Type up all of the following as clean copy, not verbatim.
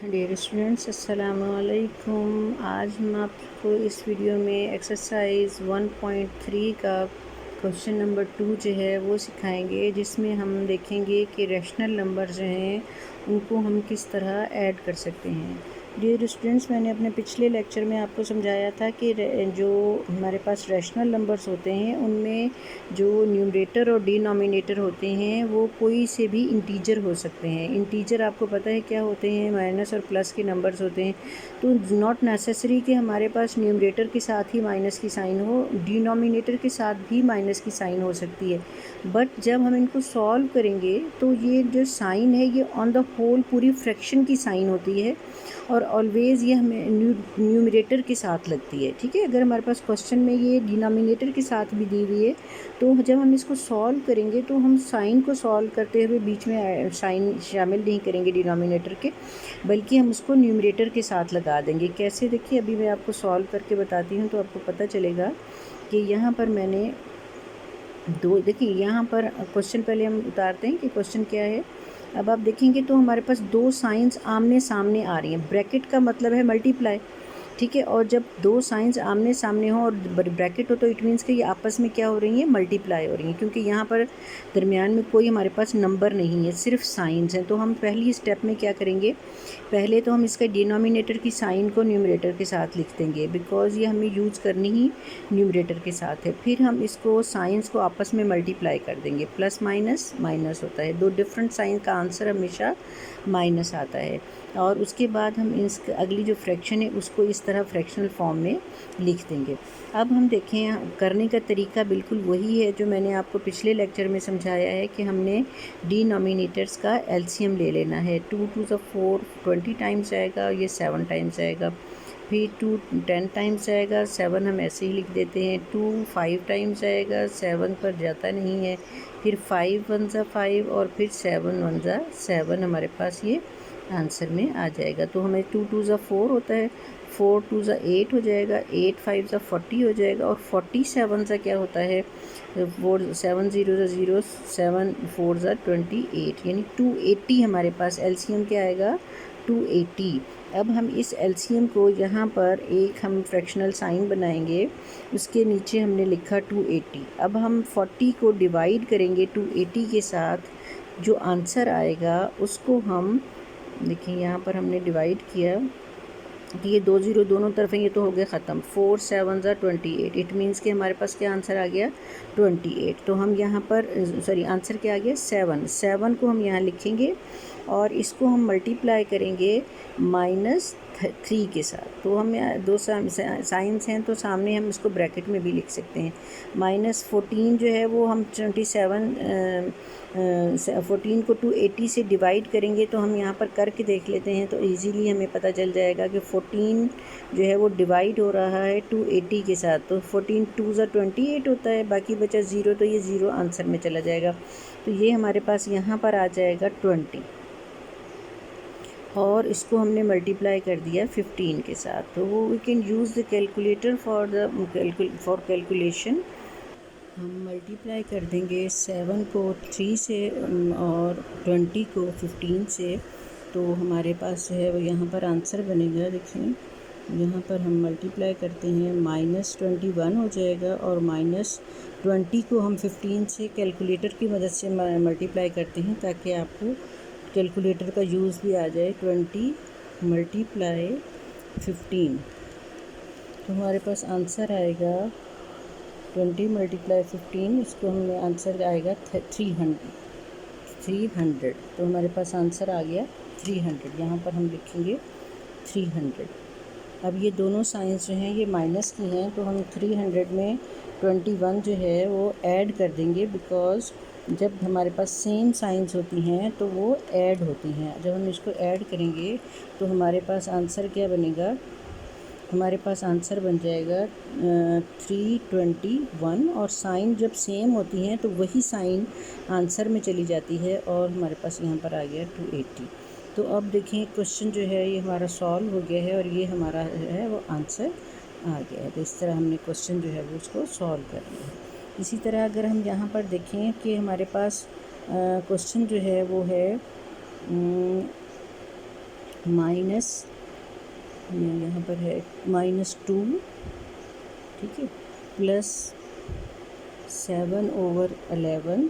Dear students अस्सलाम वालेकुम। आज हम आपको इस वीडियो में एक्सरसाइज 1.3 का क्वेश्चन नंबर 2 जो है वो सिखाएंगे, जिसमें हम देखेंगे कि रैशनल नंबर जो हैं उनको हम किस तरह ऐड कर सकते हैं। डियर स्टूडेंट्स, मैंने अपने पिछले लेक्चर में आपको समझाया था कि जो हमारे पास रैशनल नंबर्स होते हैं उनमें जो न्यूमरेटर और डिनोमिनेटर होते हैं वो कोई से भी इंटीजर हो सकते हैं। इंटीजर आपको पता है क्या होते हैं, माइनस और प्लस के नंबर्स होते हैं। तो नॉट नेसेसरी कि हमारे पास न्यूमरेटर के साथ ही माइनस की साइन हो, डिनोमिनेटर के साथ भी माइनस की साइन हो सकती है। बट जब हम इनको सॉल्व करेंगे तो ये जो साइन है ये ऑन द होल पूरी फ्रैक्शन की साइन होती है और ऑलवेज़ ये हमें न्यूमरेटर के साथ लगती है। ठीक है, अगर हमारे पास क्वेश्चन में ये डिनोमिनेटर के साथ भी दी हुई है तो जब हम इसको सॉल्व करेंगे तो हम साइन को सॉल्व करते हुए बीच में साइन शामिल नहीं करेंगे डिनोमिनेटर के, बल्कि हम उसको न्यूमरेटर के साथ लगा देंगे। कैसे, देखिए अभी मैं आपको सॉल्व करके बताती हूँ तो आपको पता चलेगा कि यहाँ पर मैंने देखिए यहाँ पर क्वेश्चन पहले हम उतारते हैं कि क्वेश्चन क्या है। अब आप देखेंगे तो हमारे पास दो साइंस आमने सामने आ रही हैं। ब्रैकेट का मतलब है मल्टीप्लाई, ठीक है, और जब दो साइंस आमने सामने हो और ब्रैकेट हो तो इट मीन्स कि ये आपस में क्या हो रही हैं, मल्टीप्लाई हो रही हैं, क्योंकि यहाँ पर दरमियान में कोई हमारे पास नंबर नहीं है, सिर्फ साइंस हैं। तो हम पहली स्टेप में क्या करेंगे, पहले तो हम इसका डिनोमिनेटर की साइन को न्यूमरेटर के साथ लिख देंगे, बिकॉज़ ये हमें यूज़ करनी ही न्यूमरेटर के साथ है। फिर हम इसको साइंस को आपस में मल्टीप्लाई कर देंगे, प्लस माइनस माइनस होता है, दो डिफरेंट साइन का आंसर हमेशा माइनस आता है। और उसके बाद हम इस अगली जो फ्रैक्शन है उसको इस तरह फ्रैक्शनल फॉर्म में लिख देंगे। अब हम देखें, करने का तरीका बिल्कुल वही है जो मैंने आपको पिछले लेक्चर में समझाया है कि हमने डिनोमिनेटर्स का एलसीएम ले लेना है। 2 टू ज़ 4 20 टाइम्स आएगा, ये 7 टाइम्स आएगा। फिर 2 10 टाइम्स आएगा, 7 हम ऐसे ही लिख देते हैं। 2 5 टाइम्स आएगा, 7 पर जाता नहीं है। फिर 5 1 ज़ा 5 और फिर 7 1 ज़ा 7 हमारे पास ये आंसर में आ जाएगा। तो हमें 2 2 ज़ा 4 होता है, 4 2 ज़ा 8 हो जाएगा, 8 5 ज़ा 40 हो जाएगा, और 47 ज़ा क्या होता है, 4 7 0 ज़ा 0, 7 4 ज़ा 28, यानी 280 हमारे पास एलसीएम क्या आएगा, 280। अब हम इस एलसीएम को यहाँ पर एक हम फ्रैक्शनल साइन बनाएंगे, उसके नीचे हमने लिखा 280। अब हम 40 को डिवाइड करेंगे 280 के साथ, जो आंसर आएगा उसको हम देखिए यहाँ पर हमने डिवाइड किया कि ये 2 ज़ीरो दोनों तरफ हैं, ये तो हो गया ख़त्म। 4 7 ज़ा 28, इट मीन्स कि हमारे पास क्या आंसर आ गया, 28। तो हम यहाँ पर सॉरी आंसर क्या आ गया, 7 को हम यहाँ लिखेंगे और इसको हम मल्टीप्लाई करेंगे -3 के साथ। तो हम यहाँ दो साइंस हैं तो सामने हम इसको ब्रैकेट में भी लिख सकते हैं। -14 जो है वो हम 14 को 280 से डिवाइड करेंगे, तो हम यहाँ पर करके देख लेते हैं तो इजीली हमें पता चल जाएगा कि 14 जो है वो डिवाइड हो रहा है 280 के साथ। तो 14 2 ज़ा 28 होता है, बाकी बचा 0, तो ये 0 आंसर में चला जाएगा। तो ये हमारे पास यहाँ पर आ जाएगा 20, और इसको हमने मल्टीप्लाई कर दिया 15 के साथ। तो वो we can use the calculator for calculation. हम मल्टीप्लाई कर देंगे 7 को 3 से और 20 को 15 से, तो हमारे पास जो है वो यहाँ पर आंसर बनेगा। देखिए यहाँ पर हम मल्टीप्लाई करते हैं, -21 हो जाएगा, और -20 को हम 15 से कैलकुलेटर की मदद से मल्टीप्लाई करते हैं ताकि आपको कैलकुलेटर का यूज़ भी आ जाए। 20 मल्टीप्लाई 15, तो हमारे पास आंसर आएगा 20 मल्टीप्लाई 15, इसको हमें आंसर आएगा 300। तो हमारे पास आंसर आ गया 300। यहाँ पर हम लिखेंगे 300। अब ये दोनों साइंस जो हैं ये माइनस की हैं, तो हम 300 में 21 जो है वो ऐड कर देंगे, बिकॉज़ जब हमारे पास सेम साइंस होती हैं तो वो ऐड होती हैं। जब हम इसको ऐड करेंगे तो हमारे पास आंसर क्या बनेगा, हमारे पास आंसर बन जाएगा 321, और साइन जब सेम होती हैं तो वही साइन आंसर में चली जाती है, और हमारे पास यहाँ पर आ गया 280। तो अब देखें क्वेश्चन जो है ये हमारा सॉल्व हो गया है और ये हमारा है वो आंसर आ गया है। तो इस तरह हमने क्वेश्चन जो है वो उसको सॉल्व कर लिया है। इसी तरह अगर हम यहाँ पर देखें कि हमारे पास क्वेश्चन जो है वो है माइनस, यहाँ पर है -2, ठीक है, प्लस 7/11,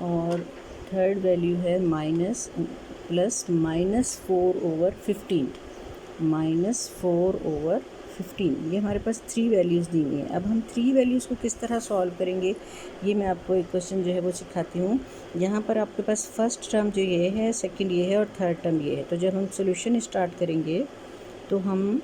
और थर्ड वैल्यू है -4/15, -4/15। ये हमारे पास 3 वैल्यूज़ दी हुई हैं। अब हम 3 वैल्यूज़ को किस तरह सॉल्व करेंगे, ये मैं आपको एक क्वेश्चन जो है वो सिखाती हूँ। यहाँ पर आपके पास फर्स्ट टर्म जो ये है, सेकंड ये है और थर्ड टर्म ये है। तो जब हम सोल्यूशन स्टार्ट करेंगे तो हम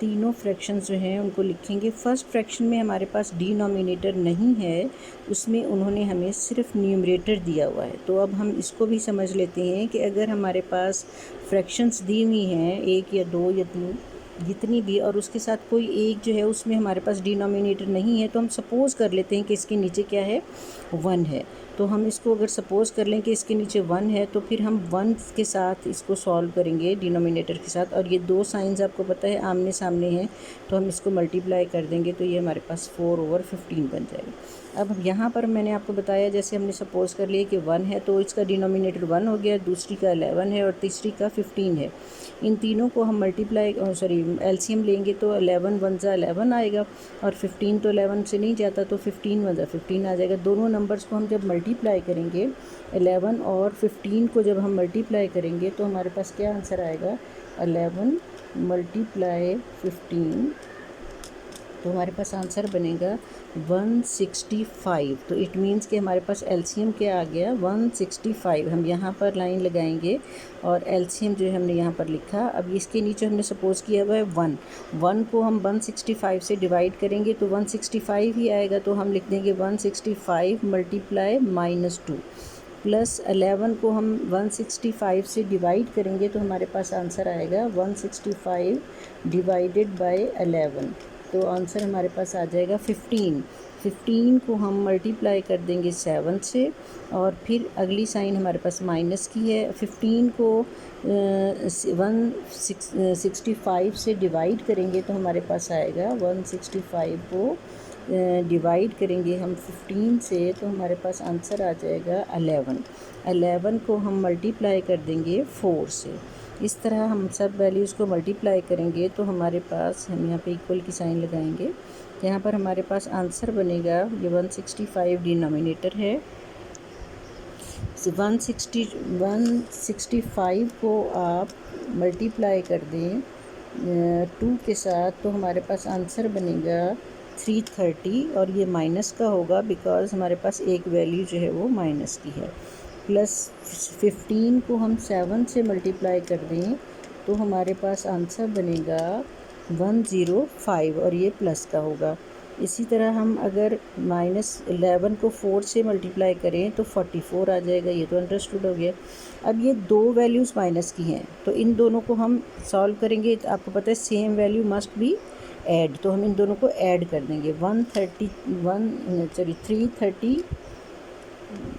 तीनों फ्रैक्शंस जो हैं उनको लिखेंगे। फर्स्ट फ्रैक्शन में हमारे पास डिनोमिनेटर नहीं है, उसमें उन्होंने हमें सिर्फ न्यूमरेटर दिया हुआ है। तो अब हम इसको भी समझ लेते हैं कि अगर हमारे पास फ्रैक्शंस दी हुई हैं 1 या 2 या 3 जितनी भी, और उसके साथ कोई एक जो है उसमें हमारे पास डिनोमिनेटर नहीं है, तो हम सपोज़ कर लेते हैं कि इसके नीचे क्या है, 1 है। तो हम इसको अगर सपोज़ कर लें कि इसके नीचे 1 है, तो फिर हम 1 के साथ इसको सॉल्व करेंगे डिनोमिनेटर के साथ, और ये दो साइंस आपको पता है आमने सामने हैं, तो हम इसको मल्टीप्लाई कर देंगे तो ये हमारे पास 4/15 बन जाएगा। अब यहाँ पर मैंने आपको बताया, जैसे हमने सपोज़ कर लिया कि 1 है तो इसका डिनोमिनेटर 1 हो गया, दूसरी का 11 है और तीसरी का 15 है। इन तीनों को हम एलसीएम लेंगे तो 11 1 ज़ा 11 आएगा, और 15 तो 11 से नहीं जाता, तो 15 1 ज़ा 15 आ जाएगा। दोनों नंबर्स को हम जब मल्टीप्लाई करेंगे, 11 और 15 को जब हम मल्टीप्लाई करेंगे तो हमारे पास क्या आंसर आएगा, 11 × 15, तो हमारे पास आंसर बनेगा 165। तो इट मीन्स कि हमारे पास एलसीएम क्या आ गया, 165। हम यहाँ पर लाइन लगाएंगे और एलसीएम जो है हमने यहाँ पर लिखा। अब इसके नीचे हमने सपोज़ किया हुआ है 1 को हम 165 से डिवाइड करेंगे तो 165 ही आएगा, तो हम लिख देंगे 165 × -2, प्लस 11 को हम 165 से डिवाइड करेंगे तो हमारे पास आंसर आएगा 165 / 11, तो आंसर हमारे पास आ जाएगा 15 को हम मल्टीप्लाई कर देंगे 7 से, और फिर अगली साइन हमारे पास माइनस की है। 15 को 165 से डिवाइड करेंगे तो हमारे पास आएगा 165 को डिवाइड करेंगे हम 15 से तो हमारे पास आंसर आ जाएगा 11 को हम मल्टीप्लाई कर देंगे 4 से। इस तरह हम सब वैल्यूज़ को मल्टीप्लाई करेंगे तो हमारे पास, हम यहाँ पे इक्वल की साइन लगाएंगे, यहाँ पर हमारे पास आंसर बनेगा, ये 165 डिनोमिनेटर है, 165 को आप मल्टीप्लाई कर दें 2 के साथ तो हमारे पास आंसर बनेगा 330, और ये माइनस का होगा बिकॉज़ हमारे पास एक वैल्यू जो है वो माइनस की है। प्लस 15 को हम 7 से मल्टीप्लाई कर दें तो हमारे पास आंसर बनेगा 105, और ये प्लस का होगा। इसी तरह हम अगर -11 को 4 से मल्टीप्लाई करें तो 44 आ जाएगा, ये तो अंडरस्टूड हो गया। अब ये दो वैल्यूज़ माइनस की हैं तो इन दोनों को हम सॉल्व करेंगे, तो आपको पता है same value must be add, तो हम इन दोनों को ऐड कर देंगे। 330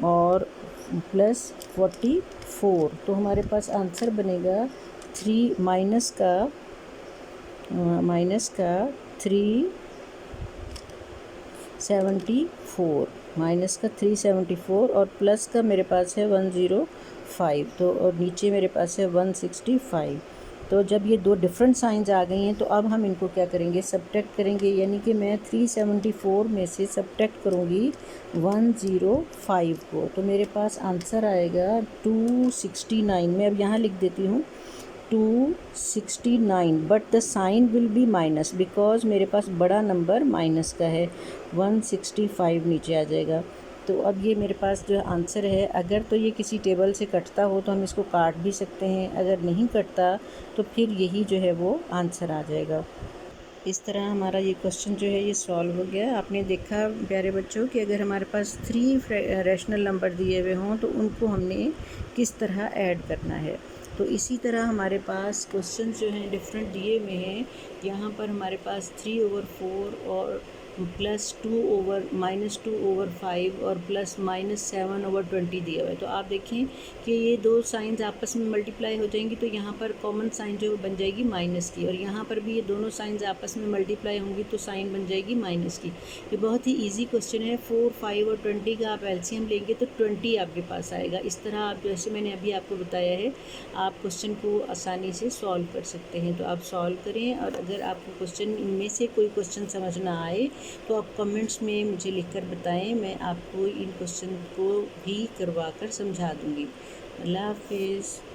और प्लस 44, तो हमारे पास आंसर बनेगा 3 माइनस का 374 और प्लस का मेरे पास है 105, तो और नीचे मेरे पास है 165। तो जब ये दो डिफरेंट साइंस आ गई हैं तो अब हम इनको क्या करेंगे, सब्ट्रैक्ट करेंगे, यानी कि मैं 374 में से सब्ट्रैक्ट करूँगी 105 को, तो मेरे पास आंसर आएगा 269। मैं अब यहाँ लिख देती हूँ 269, but the sign will be minus because मेरे पास बड़ा नंबर माइनस का है, 165 नीचे आ जाएगा। तो अब ये मेरे पास जो आंसर है, अगर तो ये किसी टेबल से कटता हो तो हम इसको काट भी सकते हैं, अगर नहीं कटता तो फिर यही जो है वो आंसर आ जाएगा। इस तरह हमारा ये क्वेश्चन जो है ये सॉल्व हो गया। आपने देखा प्यारे बच्चों कि अगर हमारे पास 3 रैशनल नंबर दिए हुए हों तो उनको हमने किस तरह ऐड करना है। तो इसी तरह हमारे पास क्वेश्चन जो हैं डिफरेंट दिए हुए हैं। यहाँ पर हमारे पास 3/4 और +2/-2/5 और +-7/20 दिया हुआ है। तो आप देखें कि ये दो साइंस आपस में मल्टीप्लाई हो जाएंगी, तो यहाँ पर कॉमन साइन जो बन जाएगी माइनस की, और यहाँ पर भी ये दोनों साइंस आपस में मल्टीप्लाई होंगी तो साइन बन जाएगी माइनस की। ये बहुत ही ईजी क्वेश्चन है। 4, 5 और 20 का आप एलसीएम लेंगे तो 20 आपके पास आएगा। इस तरह आप, जैसे मैंने अभी आपको बताया है, आप क्वेश्चन को आसानी से सॉल्व कर सकते हैं। तो आप सॉल्व करें, और अगर आपको क्वेश्चन इनमें से कोई क्वेश्चन समझ ना आए तो आप कमेंट्स में मुझे लिखकर बताएं, मैं आपको इन क्वेश्चन को भी करवा कर समझा दूँगी। अल्लाह हाफिज़।